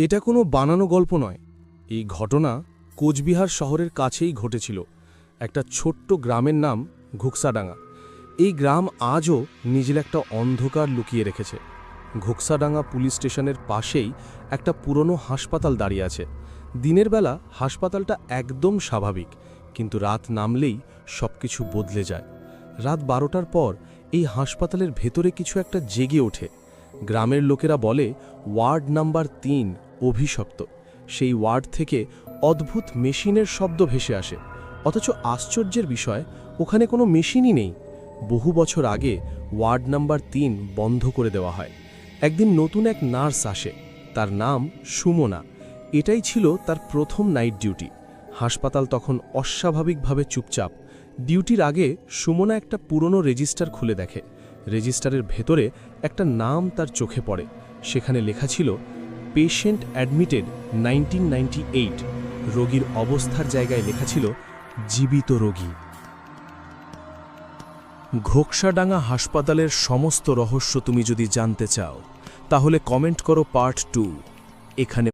এটা কোনো বানানো গল্প নয়। এই ঘটনা কোচবিহার শহরের কাছেই ঘটেছিল। একটা ছোট্ট গ্রামের নাম ঘুকসাডাঙ্গা। এই গ্রাম আজও নিজের একটা অন্ধকার লুকিয়ে রেখেছে। ঘুকসাডাঙ্গা পুলিশ স্টেশনের পাশেই একটা পুরনো হাসপাতাল দাঁড়িয়ে আছে। দিনের বেলা হাসপাতালটা একদম স্বাভাবিক, কিন্তু রাত নামলেই সবকিছু বদলে যায়। রাত 12টার পর এই হাসপাতালের ভেতরে কিছু একটা জেগে ওঠে। গ্রামের লোকেরা বলে ওয়ার্ড নাম্বার 3 অভিশপ্ত। সেই ওয়ার্ড থেকে অদ্ভুত মেশিনের শব্দ ভেসে আসে, অথচ আশ্চর্যের বিষয় ওখানে কোনো মেশিনই নেই। বহু বছর আগে ওয়ার্ড নাম্বার 3 বন্ধ করে দেওয়া হয়। একদিন নতুন এক নার্স আসে, তার নাম সুমনা। এটাই ছিল তার প্রথম নাইট ডিউটি। হাসপাতাল তখন অস্বাভাবিকভাবে চুপচাপ। ডিউটির আগে সুমনা একটা পুরনো রেজিস্টার খুলে দেখে। রেজিস্টারের ভেতরে একটা নাম তার চোখে পড়ে। সেখানে লেখা ছিল পেশেন্ট অ্যাডমিটেড 1998। রোগীর অবস্থার জায়গায় লেখা ছিল জীবিত রোগী। ঘোকসাডাঙ্গা হাসপাতালের সমস্ত রহস্য তুমি যদি জানতে চাও, তাহলে কমেন্ট করো পার্ট 2। এখানে